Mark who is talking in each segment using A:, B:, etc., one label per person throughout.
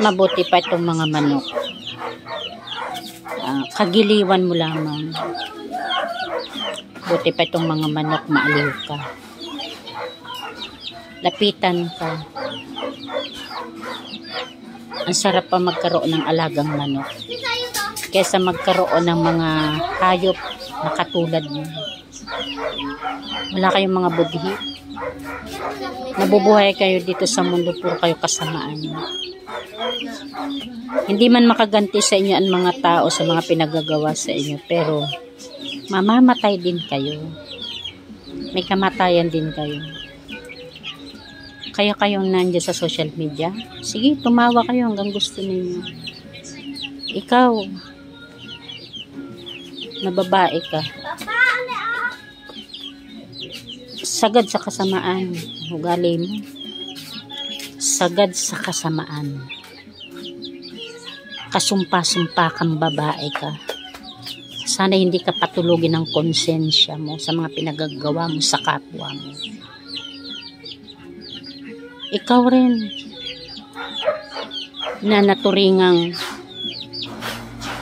A: Mabuti pa itong mga manok. Kagiliwan mo lamang. Buti pa itong mga manok, maaliw ka. Lapitan ka. Ang sarap pa magkaroon ng alagang manok kaysa magkaroon ng mga hayop na katulad mo. Wala kayong mga budhi. Nabubuhay kayo dito sa mundo, puro kayo kasamaan. Hindi man makaganti sa inyo ang mga tao sa mga pinagagawa sa inyo, pero mamamatay din kayo. May kamatayan din kayo. Kaya kayong nandiyan sa social media, sige, tumawa kayo hanggang gusto ninyo. Ikaw, na babae ka, sagad sa kasamaan, ugali mo. Sagad sa kasamaan. Kasumpa-sumpa kang babae ka. Sana hindi ka patulugin ng konsensya mo sa mga pinagagawa mo sa kapwa mo. Ikaw rin na naturingang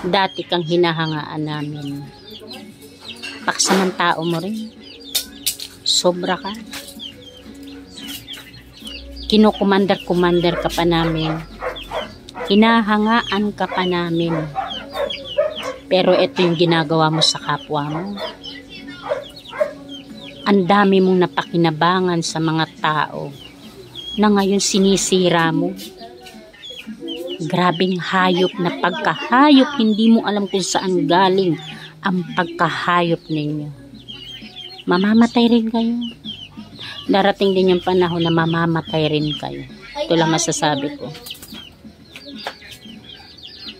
A: dati kang hinahangaan namin. Paksa ng tao mo rin. Sobra ka. Kinukumandar-kumandar ka pa namin. Hinahangaan ka pa namin. Pero ito yung ginagawa mo sa kapwa mo. Ang dami mong napakinabangan sa mga tao na ngayon sinisira mo. Grabing hayop na pagkahayop, hindi mo alam kung saan galing ang pagkahayop ninyo. Mamamatay rin kayo. Darating din yung panahon na mamamatay rin kayo. Ito lang masasabi ko.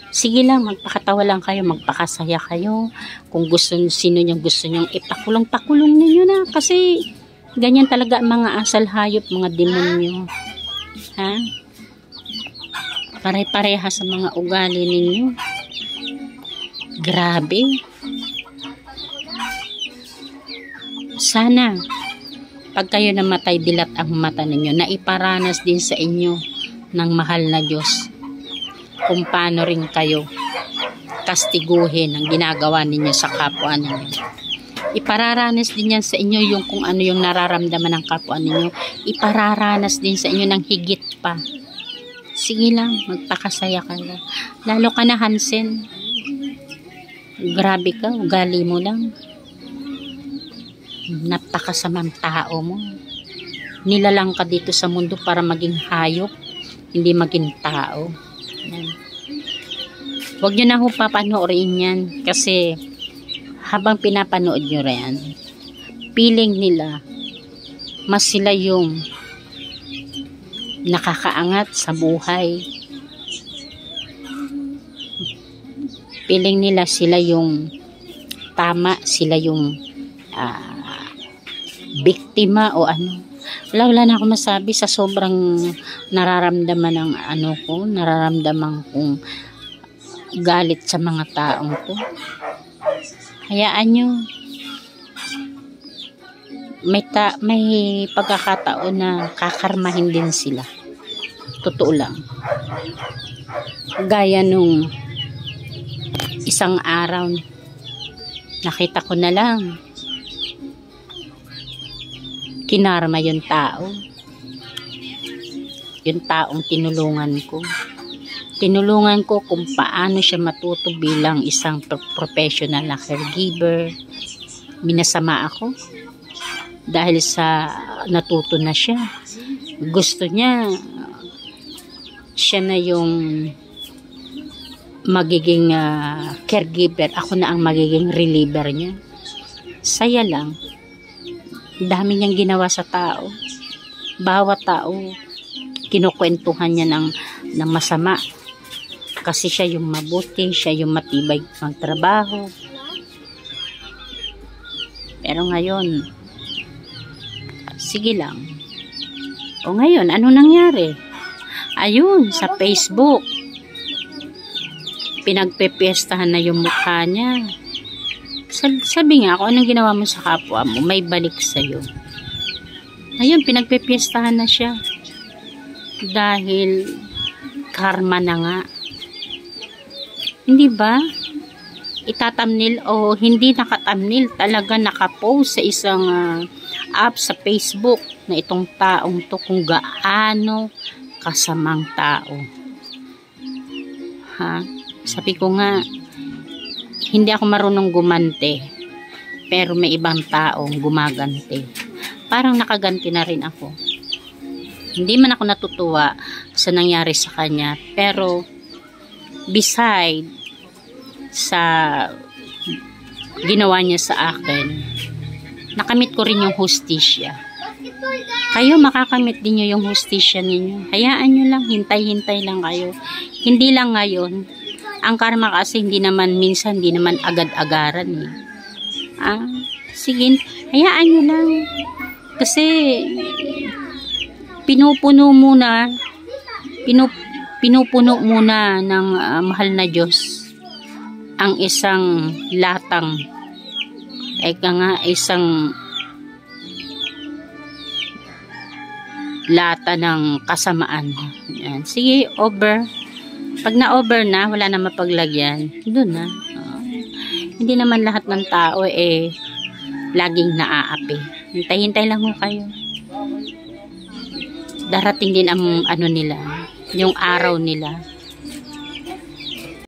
A: Sige lang, magpakatawa lang kayo, magpakasaya kayo. Kung gusto, sino yung gusto nyong ipakulong-pakulong ninyo na. Kasi ganyan talaga ang mga asal hayop, mga demonyo. Ha? Pare-pareha sa mga ugali ninyo. Grabe. Sana, pag kayo namatay, dilat ang mata ninyo, na iparanas din sa inyo ng mahal na Diyos kung paano rin kayo kastiguhin ang ginagawa ninyo sa kapwa ninyo. Ipararanas din yan sa inyo yung kung ano yung nararamdaman ng kapwa ninyo. Ipararanas din sa inyo ng higit pa. Sige lang, magpakasaya ka lang. Lalo ka na, Hansen. Grabe ka, ugali mo lang. Napakasamang tao mo. Nilalang ka dito sa mundo para maging hayop, hindi maging tao. Yan. Huwag nyo na ho papanoorin yan kasi habang pinapanood nyo rin, feeling nila mas sila yung nakakaangat sa buhay. Feeling nila sila yung tama, sila yung biktima o ano. Wala na ako masabi sa sobrang nararamdaman ng nararamdaman kong galit sa mga taong to. Hayaan nyo. May pagkakataon na kakarmahin din sila. Totoo lang. Gaya nung isang araw, nakita ko na lang, kinarma yung tao. Yung taong tinulungan ko. Tinulungan ko kung paano siya matuto bilang isang professional na caregiver. Minasama ako dahil sa natuto na siya. Gusto niya siya na yung magiging caregiver. Ako na ang magiging reliever niya. Saya lang. Dami niyang ginawa sa tao. Bawat tao, kinukwentuhan niya ng masama. Kasi siya yung mabuti, siya yung matibay magtrabaho. Pero ngayon, sige lang. O ngayon, ano nangyari? Ayun, sa Facebook, pinagpepiestahan na yung mukha niya Sabi nga, kung anong ginawa mo sa kapwa mo, may balik sa'yo. Ayun, pinagpipiestahan na siya. Dahil karma na nga. Hindi ba? Itatamnil o hindi nakatamnil, talaga nakapost sa isang app sa Facebook na itong taong to kung gaano kasamang tao. Ha? Sabi ko nga, hindi ako marunong gumante, pero may ibang taong gumagante. Parang nakaganti na rin ako. Hindi man ako natutuwa sa nangyari sa kanya, pero beside sa ginawa niya sa akin, nakamit ko rin yung hustisya. Kayo makakamit din nyo yung hustisya ninyo. Hayaan nyo lang, hintay-hintay lang kayo. Hindi lang ngayon. Ang karma kasi hindi naman minsan, hindi naman agad-agaran eh. Sige, hayaan nyo lang. Kasi pinupuno muna ng mahal na Diyos ang isang latang isang lata ng kasamaan. Yan. Sige, over. Pag na-over na, wala na mapaglagyan, doon na. Hindi naman lahat ng tao laging naaapi. Hintay-hintay lang mo kayo. Darating din ang nila, yung araw nila.